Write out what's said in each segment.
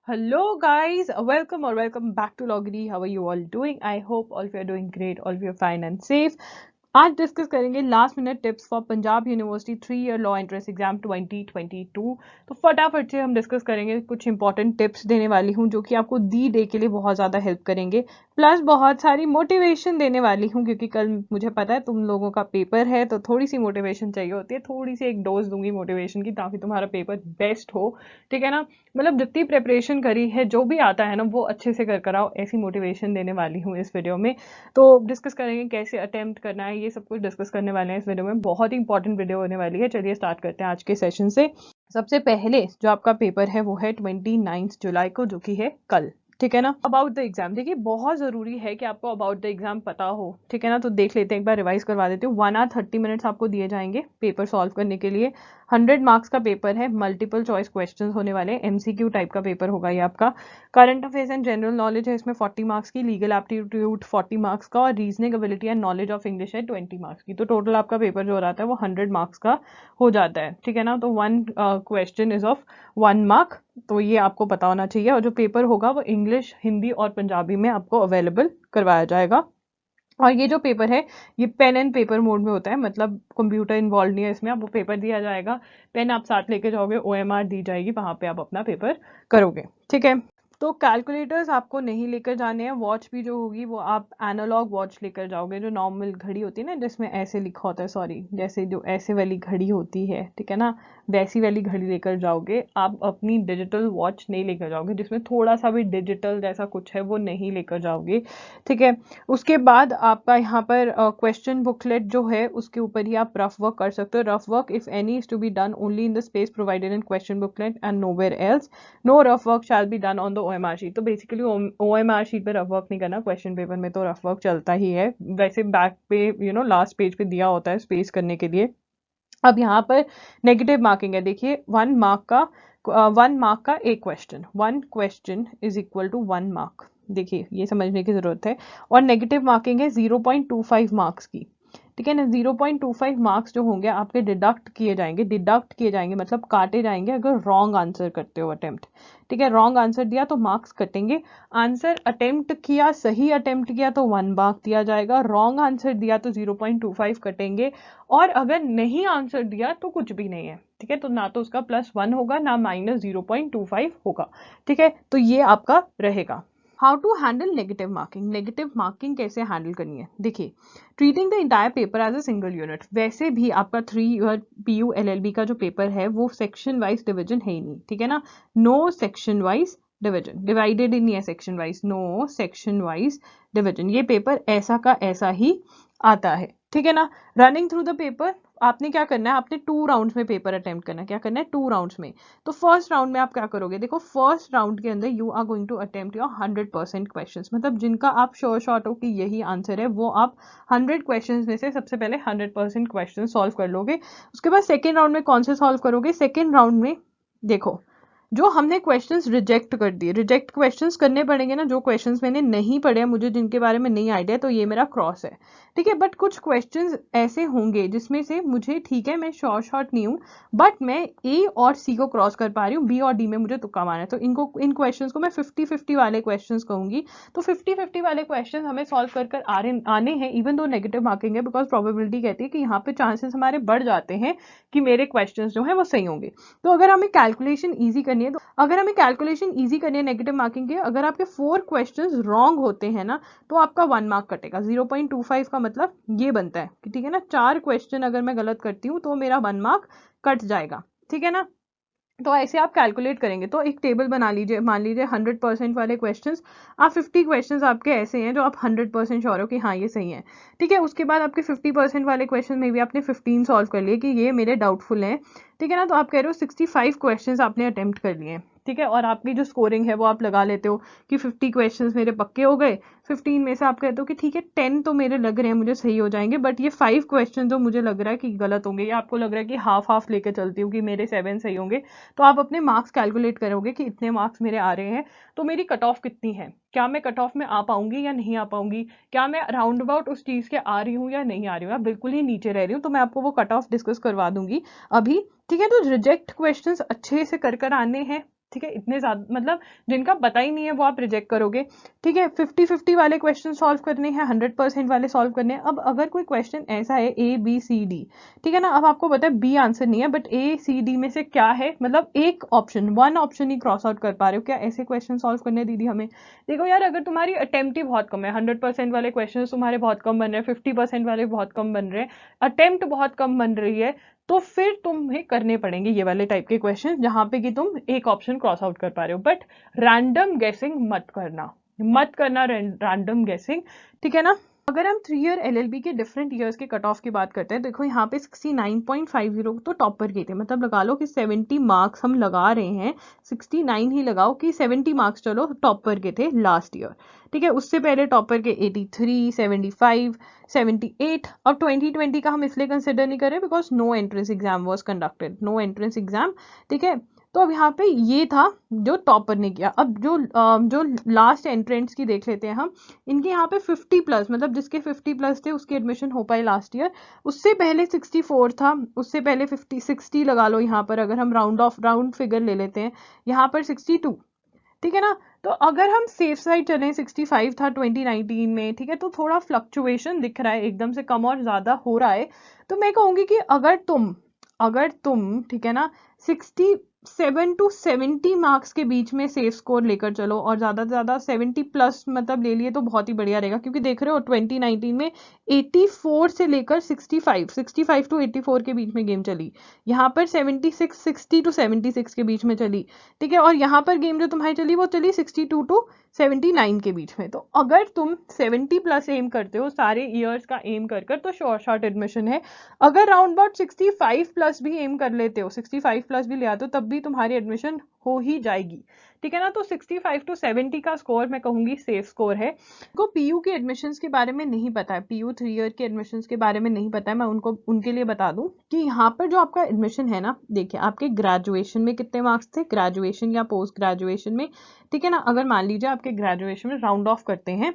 Hello guys, welcome back to Logri. How are you all doing? I hope all of you are doing great, all of you are fine and safe. आज discuss करेंगे last minute tips for Punjab university 3 year law entrance exam 2022। तो फटाफट से हम discuss करेंगे, कुछ important tips देने वाली हूँ जो कि आपको दी डे के लिए बहुत ज़्यादा हेल्प करेंगे, प्लस बहुत सारी मोटिवेशन देने वाली हूँ क्योंकि कल मुझे पता है तुम लोगों का पेपर है तो थोड़ी सी मोटिवेशन चाहिए होती है, थोड़ी सी एक डोज दूंगी मोटिवेशन की ताकि तुम्हारा पेपर बेस्ट हो। ठीक है ना, मतलब जितनी प्रिपरेशन करी है जो भी आता है ना वो अच्छे से कर आओ, ऐसी मोटिवेशन देने वाली हूँ इस वीडियो में। तो डिस्कस करेंगे कैसे अटेम्प्ट करना है, ये सब कुछ डिस्कस करने वाले हैं इस वीडियो में। बहुत ही इंपॉर्टेंट वीडियो होने वाली है। चलिए स्टार्ट करते हैं आज के सेशन से। सबसे पहले जो आपका पेपर है वो है 29 जुलाई को, जो कि है कल। ठीक है ना। अबाउट द एग्जाम, देखिए बहुत जरूरी है कि आपको अबाउट द एग्जाम पता हो। ठीक है ना, तो देख लेते हैं, एक बार रिवाइज करवा देती हूँ। 1 आवर 30 मिनट्स आपको दिए जाएंगे पेपर सॉल्व करने के लिए। 100 मार्क्स का पेपर है, मल्टीपल चॉइस क्वेश्चन होने वाले, एमसीक्यू टाइप का पेपर होगा ये आपका। Current affairs and general knowledge है इसमें 40 मार्क्स की, लीगल एप्टीट्यूड 40 मार्क्स का, और reasoning ability and knowledge of English है 20 मार्क्स की। तो टोटल आपका पेपर जो हो रहा है वो 100 मार्क्स का हो जाता है। ठीक है ना, तो 1 क्वेश्चन इज ऑफ 1 मार्क। तो ये आपको पता होना चाहिए। और जो पेपर होगा वो इंग्लिश, हिंदी और पंजाबी में आपको अवेलेबल करवाया जाएगा। और ये जो पेपर है ये पेन एंड पेपर मोड में होता है, मतलब कंप्यूटर इन्वॉल्व नहीं है इसमें। आपको पेपर दिया जाएगा, पेन आप साथ लेके जाओगे, ओएमआर दी जाएगी, वहां पे आप अपना पेपर करोगे। ठीक है, तो कैलकुलेटर्स आपको नहीं लेकर जाने हैं। वॉच भी जो होगी वो आप एनालॉग वॉच लेकर जाओगे, जो नॉर्मल घड़ी होती है ना जिसमें ऐसे लिखा होता है, सॉरी जैसे जो ऐसे वाली घड़ी होती है, ठीक है ना, वैसी वाली घड़ी लेकर जाओगे आप। अपनी डिजिटल वॉच नहीं लेकर जाओगे जिसमें थोड़ा सा भी डिजिटल जैसा कुछ है, वो नहीं लेकर जाओगे। ठीक है, उसके बाद आपका यहाँ पर क्वेश्चन बुकलेट जो है उसके ऊपर ही आप रफ वर्क कर सकते हो। Rough work if any is to be done only in the space provided in question booklet and nowhere else. No rough work shall be done on the OMR sheet. तो basically OMR sheet पे rough work नहीं करना, question paper में तो rough work चलता ही है। वैसे back पे लास्ट पेज पे दिया होता है स्पेस करने के लिए। अब यहाँ पर नेगेटिव मार्किंग है, देखिए 1 मार्क का एक question, 1 question is equal to 1 mark. देखिए ये समझने की जरूरत है। और नेगेटिव मार्किंग है 0.25 मार्क्स की। ठीक है ना, 0.25 मार्क्स जो होंगे आपके डिडक्ट किए जाएंगे मतलब काटे जाएंगे अगर रॉन्ग आंसर करते हो अटेम्प्ट। ठीक है, रॉन्ग आंसर दिया तो मार्क्स कटेंगे। आंसर अटेम्प्ट किया, सही अटेम्प्ट किया तो 1 मार्क दिया जाएगा, रॉन्ग आंसर दिया तो 0.25 कटेंगे, और अगर नहीं आंसर दिया तो कुछ भी नहीं है। ठीक है, तो ना तो उसका +1 होगा ना -0.25 होगा। ठीक है, तो ये आपका रहेगा। How to handle negative marking. Negative marking कैसे हैंडल करनी है, देखिए treating the entire paper as a single unit. वैसे भी आपका 3 ईयर पीयू एलएलबी का जो पेपर है वो सेक्शन वाइज डिवीजन है ही नहीं। ठीक है ना, no section wise division, divided ही नहीं है section wise, no section wise division. ये पेपर ऐसा का ऐसा ही आता है। ठीक है ना, रनिंग थ्रू द पेपर आपने क्या करना है, आपने 2 राउंड्स में पेपर अटेम्प्ट करना है। क्या करना है, 2 राउंड्स में। तो फर्स्ट राउंड में आप क्या करोगे, देखो फर्स्ट राउंड के अंदर you are going to attempt your 100% questions, मतलब जिनका आप श्योर शॉट हो कि यही आंसर है, वो आप 100 क्वेश्चंस में से सबसे पहले 100% क्वेश्चन सॉल्व कर लोगे। उसके बाद सेकेंड राउंड में कौन से सॉल्व करोगे, सेकेंड राउंड में देखो जो हमने क्वेश्चंस रिजेक्ट कर दिए, रिजेक्ट क्वेश्चंस करने पड़ेंगे ना। जो क्वेश्चंस मैंने नहीं पढ़े, मुझे जिनके बारे में नहीं आइडिया, तो ये मेरा क्रॉस है। ठीक है, बट कुछ क्वेश्चंस ऐसे होंगे जिसमें से मुझे, ठीक है मैं श्योर शॉट नहीं हूँ, बट मैं ए और सी को क्रॉस कर पा रही हूँ, बी और डी में मुझे तुक्का मारना है, तो इन क्वेश्चंस को मैं 50-50 वाले क्वेश्चंस कहूंगी। तो 50-50 वाले क्वेश्चन हमें सॉल्व कर आने हैं, इवन दो नेगेटिव मार्किंग है, बिकॉज प्रोबेबिलिटी कहती है कि यहाँ पे चांसेस हमारे बढ़ जाते हैं कि मेरे क्वेश्चन जो है वो सही होंगे। तो अगर हमें कैलकुलेशन ईजी करनी है नेगेटिव मार्किंग के, अगर आपके 4 क्वेश्चंस रॉन्ग होते हैं ना तो आपका 1 मार्क कटेगा। 0.25 का मतलब ये बनता है कि ठीक है ना, 4 क्वेश्चन अगर मैं गलत करती हूँ तो मेरा 1 मार्क कट जाएगा। ठीक है ना, तो ऐसे आप कैलकुलेट करेंगे। तो एक टेबल बना लीजिए, मान लीजिए 100% वाले क्वेश्चंस, आप 50 क्वेश्चंस आपके ऐसे हैं जो आप 100% श्योर हो कि हाँ ये सही है। ठीक है, उसके बाद आपके 50% वाले क्वेश्चन में भी आपने 15 सॉल्व कर लिए कि ये मेरे डाउटफुल हैं। ठीक है ना, तो आप कह रहे हो 65 क्वेश्चंस आपने अटेम्प्ट कर लिए। ठीक है, और आपकी जो स्कोरिंग है वो आप लगा लेते हो कि 50 क्वेश्चंस मेरे पक्के हो गए। 15 में से आप कहते हो कि ठीक है 10 तो मेरे लग रहे हैं मुझे सही हो जाएंगे, बट ये 5 क्वेश्चन जो मुझे लग रहा है कि गलत होंगे, या आपको लग रहा है कि हाफ हाफ लेके चलती हूँ कि मेरे 7 सही होंगे। तो आप अपने मार्क्स कैलकुलेट करोगे कि इतने मार्क्स मेरे आ रहे हैं, तो मेरी कट ऑफ कितनी है, क्या मैं कट ऑफ में आ पाऊंगी या नहीं आ पाऊंगी, क्या मैं राउंड अबाउट उस चीज के आ रही हूँ या नहीं आ रही हूँ, या बिल्कुल ही नीचे रह रही हूँ। तो मैं आपको वो कट ऑफ डिस्कस करवा दूंगी अभी। ठीक है, तो रिजेक्ट क्वेश्चंस अच्छे से कर आने हैं। ठीक है, इतने ज्यादा मतलब जिनका पता ही नहीं है वो आप रिजेक्ट करोगे। ठीक है, 50-50 वाले क्वेश्चन सॉल्व करने हैं, 100% वाले सॉल्व करने हैं। अब अगर कोई क्वेश्चन ऐसा है A B C D, ठीक है ना, अब आपको पता है B आंसर नहीं है, बट A C D में से क्या है, मतलब एक ऑप्शन, वन ऑप्शन ही क्रॉस आउट कर पा रहे हो, क्या ऐसे क्वेश्चन सॉल्व करने दीदी हमें? देखो यार, अगर तुम्हारी अटेम्प्ट ही बहुत कम है, 100% वाले क्वेश्चन तुम्हारे बहुत कम बन रहे हैं, 50% वाले बहुत कम बन रहे हैं, अटेम्प्ट बहुत कम बन रही है, तो फिर तुम्हें करने पड़ेंगे ये वाले टाइप के क्वेश्चन जहां पे कि तुम एक ऑप्शन क्रॉस आउट कर पा रहे हो। बट रैंडम गेसिंग मत करना रैंडम गेसिंग, ठीक है ना। अगर हम 3 ईयर LLB के डिफरेंट ईयर्स के कट ऑफ की बात करते हैं, देखो यहाँ पे 69.50 तो टॉपर के थे, मतलब लगा लो कि 70 मार्क्स हम लगा रहे हैं, 69 ही लगाओ कि 70 मार्क्स चलो टॉपर के थे लास्ट ईयर। ठीक है, उससे पहले टॉपर के 83, 75, 78। अब 2020 का हम इसलिए कंसिडर नहीं कर रहे because no entrance exam was conducted, no entrance exam. ठीक है, तो अब यहाँ पे ये था जो टॉपर ने किया। अब जो लास्ट एंट्रेंस की देख लेते हैं हम, इनके यहाँ पे 50+, मतलब जिसके 50+ थे उसके एडमिशन हो पाए लास्ट ईयर। उससे पहले 64 था, उससे पहले 60 लगा लो यहाँ पर, अगर हम राउंड फिगर ले लेते हैं, यहाँ पर 62। ठीक है ना, तो अगर हम सेफ साइड चलें, 65 था 2019 में, ठीक है, तो थोड़ा फ्लक्चुएशन दिख रहा है, एकदम से कम और ज्यादा हो रहा है। तो मैं कहूंगी कि अगर तुम ठीक है ना 67 to 70 मार्क्स के बीच में सेफ स्कोर लेकर चलो, और ज्यादा से ज्यादा 70+ मतलब ले लिए तो बहुत ही बढ़िया रहेगा, क्योंकि देख रहे हो 2019 में 84 से लेकर 65 to 84 के बीच में गेम चली, यहाँ पर 60 to 76 के बीच में चली। ठीक है, और यहाँ पर गेम जो तुम्हारी चली वो चली 62 to 79 के बीच में। तो अगर तुम 70+ एम करते हो सारे ईयर्स का एम कर तो शॉर्ट एडमिशन है। अगर राउंड अबाउट 65+ भी एम कर लेते हो, 65+ भी ले आते हो, तब भी तुम्हारी एडमिशन हो ही जाएगी। ठीक है ना, तो 65 to 70 का स्कोर मैं कहूंगी सेफ स्कोर है। को पीयू के एडमिशन्स के बारे में नहीं पता है, पीयू 3 ईयर के एडमिशन्स के बारे में नहीं पता है, मैं उनके लिए बता दूं कि यहाँ पर जो आपका एडमिशन है ना, देखिए आपके ग्रेजुएशन में कितने मार्क्स थे, ग्रेजुएशन या पोस्ट ग्रेजुएशन में। ठीक है ना, अगर मान लीजिए आपके ग्रेजुएशन में राउंड ऑफ करते हैं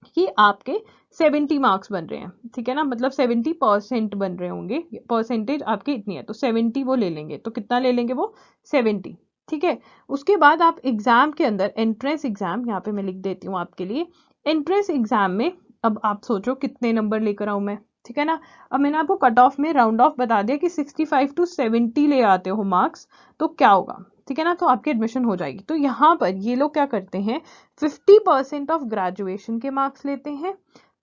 कि आपके 70 मार्क्स बन रहे हैं, ठीक है ना, मतलब 70% बन रहे होंगे, परसेंटेज आपकी इतनी है, तो 70 वो ले लेंगे, तो कितना ले लेंगे वो 70। ठीक है, उसके बाद आप एग्जाम के अंदर एंट्रेंस एग्जाम, यहाँ पे मैं लिख देती हूँ आपके लिए, एंट्रेंस एग्जाम में अब आप सोचो कितने नंबर लेकर आऊं मैं। ठीक है ना, अब मैंने आपको कट ऑफ में राउंड ऑफ बता दिया कि 65 to 70 ले आते हो मार्क्स, तो क्या होगा, ठीक है ना, तो आपकी एडमिशन हो जाएगी। तो यहाँ पर ये लोग क्या करते हैं, 50% ऑफ ग्रेजुएशन के मार्क्स लेते हैं,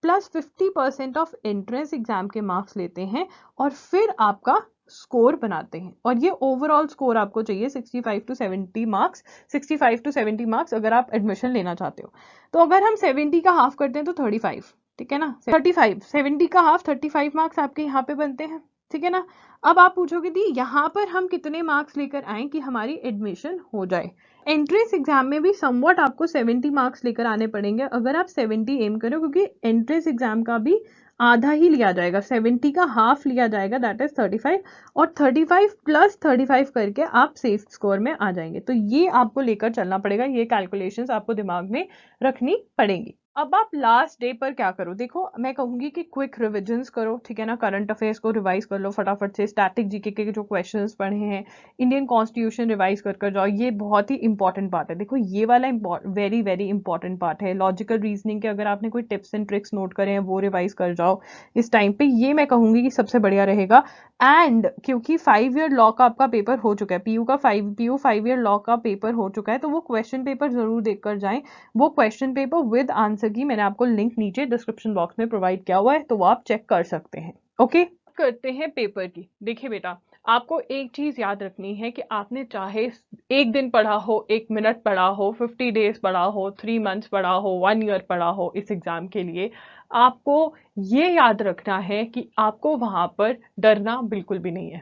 प्लस 50% ऑफ एंट्रेंस एग्जाम के मार्क्स लेते हैं, और फिर आपका स्कोर बनाते हैं, और ये ओवरऑल स्कोर आपको चाहिए 65 to 70 मार्क्स, 65 to 70 मार्क्स अगर आप एडमिशन लेना चाहते हो। तो अगर हम 70 का हाफ करते हैं तो 35, ठीक है ना, 35, 70 का हाफ 35 मार्क्स आपके यहाँ पे बनते हैं। ठीक है ना, अब आप पूछोगे दी यहाँ पर हम कितने मार्क्स लेकर आए कि हमारी एडमिशन हो जाए। एंट्रेंस एग्जाम में भी समवट आपको 70 मार्क्स लेकर आने पड़ेंगे अगर आप 70 एम करो, क्योंकि एंट्रेंस एग्जाम का भी आधा ही लिया जाएगा, 70 का हाफ लिया जाएगा, दैट इज 35, और 35 + 35 करके आप सेफ स्कोर में आ जाएंगे। तो ये आपको लेकर चलना पड़ेगा, ये कैलकुलेशंस आपको दिमाग में रखनी पड़ेंगी। अब आप लास्ट डे पर क्या करो, देखो मैं कहूंगी कि क्विक रिविजन्स करो, ठीक है ना, करंट अफेयर्स को रिवाइज कर लो फटाफट से, स्टैटिक जीके के जो क्वेश्चंस पढ़े हैं, इंडियन कॉन्स्टिट्यूशन रिवाइज कर जाओ, ये बहुत ही इंपॉर्टेंट पार्ट है। देखो ये वाला वेरी वेरी इंपॉर्टेंट पार्ट है। लॉजिकल रीजनिंग के अगर आपने कोई टिप्स एंड ट्रिक्स नोट करे हैं वो रिवाइज कर जाओ इस टाइम पे, ये मैं कहूंगी कि सबसे बढ़िया रहेगा। एंड क्योंकि 5 ईयर लॉ का आपका पेपर हो चुका है, पीयू 5 ईयर लॉ का पेपर हो चुका है, तो वो क्वेश्चन पेपर जरूर देखकर जाएं। वो क्वेश्चन पेपर विद आंसर की मैंने आपको लिंक नीचे डिस्क्रिप्शन बॉक्स में प्रोवाइड किया हुआ है, तो वो आप चेक कर सकते हैं। ओके, करते हैं पेपर की। देखिए बेटा, आपको एक चीज याद रखनी है कि आपने चाहे एक दिन पढ़ा हो, 1 मिनट पढ़ा हो, 50 डेज पढ़ा हो, 3 मंथ्स पढ़ा हो, 1 ईयर पढ़ा हो, इस एग्जाम के लिए आपको ये याद रखना है कि आपको वहां पर डरना बिल्कुल भी नहीं है,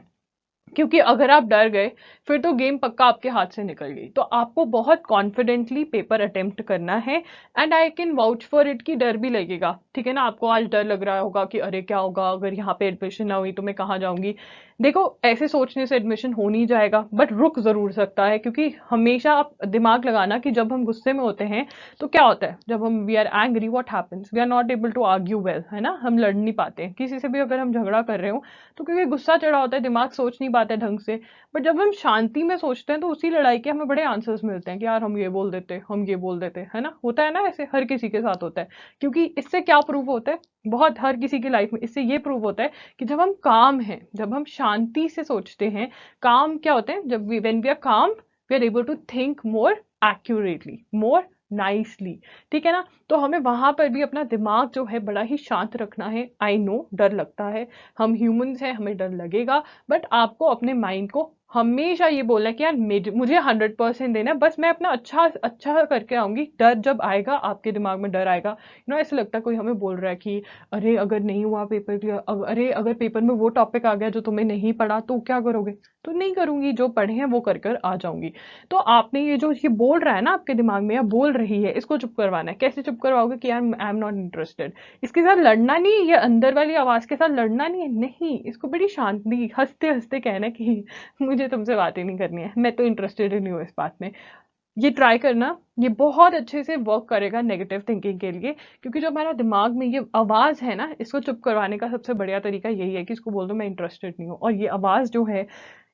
क्योंकि अगर आप डर गए फिर तो गेम पक्का आपके हाथ से निकल गई। तो आपको बहुत कॉन्फिडेंटली पेपर अटेम्प्ट करना है, and I can vouch for it कि डर भी लगेगा। ठीक है ना, आपको आज डर लग रहा होगा कि अरे क्या होगा अगर यहाँ पे एडमिशन ना हुई तो मैं कहाँ जाऊंगी। देखो ऐसे सोचने से एडमिशन हो नहीं जाएगा, बट रुक जरूर सकता है, क्योंकि हमेशा आप दिमाग लगाना कि जब हम गुस्से में होते हैं तो क्या होता है, जब हम we are angry what happens, we are not able to argue well, है ना, हम लड़ नहीं पाते हैं किसी से भी। अगर हम झगड़ा कर रहे हो तो क्योंकि गुस्सा चढ़ा होता है, दिमाग सोच नहीं पाता है ढंग से। बट जब हम शांति में सोचते हैं तो उसी लड़ाई के हमें बड़े आंसर्स मिलते हैं कि यार हम ये बोल देते, हम ये बोल देते, है ना, होता है ना, ऐसे हर किसी के साथ होता है। क्योंकि इससे क्या प्रूव होता है, बहुत हर किसी की लाइफ में इससे ये प्रूव होता है कि जब हम काम हैं, जब हम शांति से सोचते हैं, काम क्या होते हैं, जब when we are calm we are able to think more accurately, more nicely, ठीक है ना। तो हमें वहां पर भी अपना दिमाग जो है बड़ा ही शांत रखना है। आई नो डर लगता है, हम ह्यूमंस हैं, हमें डर लगेगा, बट आपको अपने माइंड को हमेशा ये बोलना है कि यार मुझे 100% देना है, बस मैं अपना अच्छा अच्छा करके आऊंगी। डर जब आएगा, आपके दिमाग में डर आएगा, ऐसा लगता है कोई हमें बोल रहा है कि अरे अगर नहीं हुआ पेपर क्लियर, अरे अगर पेपर में वो टॉपिक आ गया जो तुम्हें नहीं पढ़ा तो क्या करोगे, तो नहीं करूंगी, जो पढ़े हैं वो कर कर आ जाऊंगी। तो आपने ये जो ये बोल रहा है ना आपके दिमाग में या बोल रही है, इसको चुप करवाना है। कैसे चुप करवाओगे कि यार आई एम नॉट इंटरेस्टेड, इसके साथ लड़ना नहीं है, ये अंदर वाली आवाज के साथ लड़ना नहीं है, नहीं, इसको बड़ी शांति हंसते हंसते कहना है कि मुझे तुमसे बात ही नहीं करनी है, मैं तो इंटरेस्टेड ही नहीं हूँ इस बात में। ये ट्राई करना, ये बहुत अच्छे से वर्क करेगा नेगेटिव थिंकिंग के लिए। क्योंकि जो हमारा दिमाग में ये आवाज है ना, इसको चुप करवाने का सबसे बढ़िया तरीका यही है कि इसको बोल दो मैं इंटरेस्टेड नहीं हूँ। और ये आवाज जो है,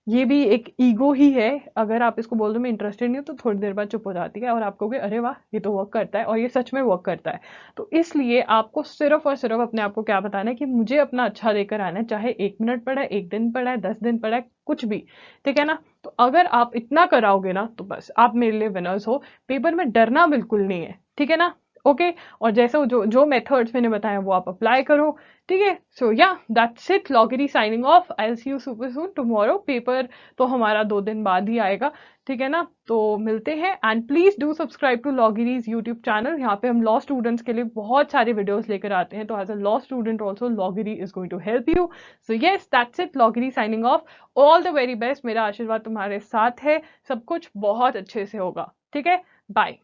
ये भी एक ईगो ही है। अगर आप इसको बोल दो मैं इंटरेस्टेड नहीं हूँ, तो थोड़ी देर बाद चुप हो जाती है और आप कहोगे अरे वाह ये तो वर्क करता है, और ये सच में वर्क करता है। तो इसलिए आपको सिर्फ और सिर्फ अपने आप को क्या बताना है कि मुझे अपना अच्छा देकर आना है, चाहे 1 मिनट पड़ा है, 1 दिन पड़ा है, 10 दिन पड़ा है, कुछ भी, ठीक है ना। तो अगर आप इतना कराओगे ना तो बस आप मेरे लिए विनर्स हो। पेपर में डरना बिल्कुल नहीं है, ठीक है ना। ओके, और जैसे जो जो मेथड्स मैंने बताए वो आप अप्लाई करो, ठीक है। सो या दैट्स इट, लॉगरी signing off, I will see you super soon tomorrow. Paper तो हमारा 2 दिन बाद ही आएगा, ठीक है ना। तो मिलते हैं, and please do subscribe to लॉगरीज यूट्यूब चैनल। यहाँ पे हम लॉ स्टूडेंट्स के लिए बहुत सारे वीडियोस लेकर आते हैं, तो as a law student also लॉगरी is going to help you. So yes that's it, लॉगरी signing off. All the very best, मेरा आशीर्वाद तुम्हारे साथ है, सब कुछ बहुत अच्छे से होगा, ठीक है। बाय।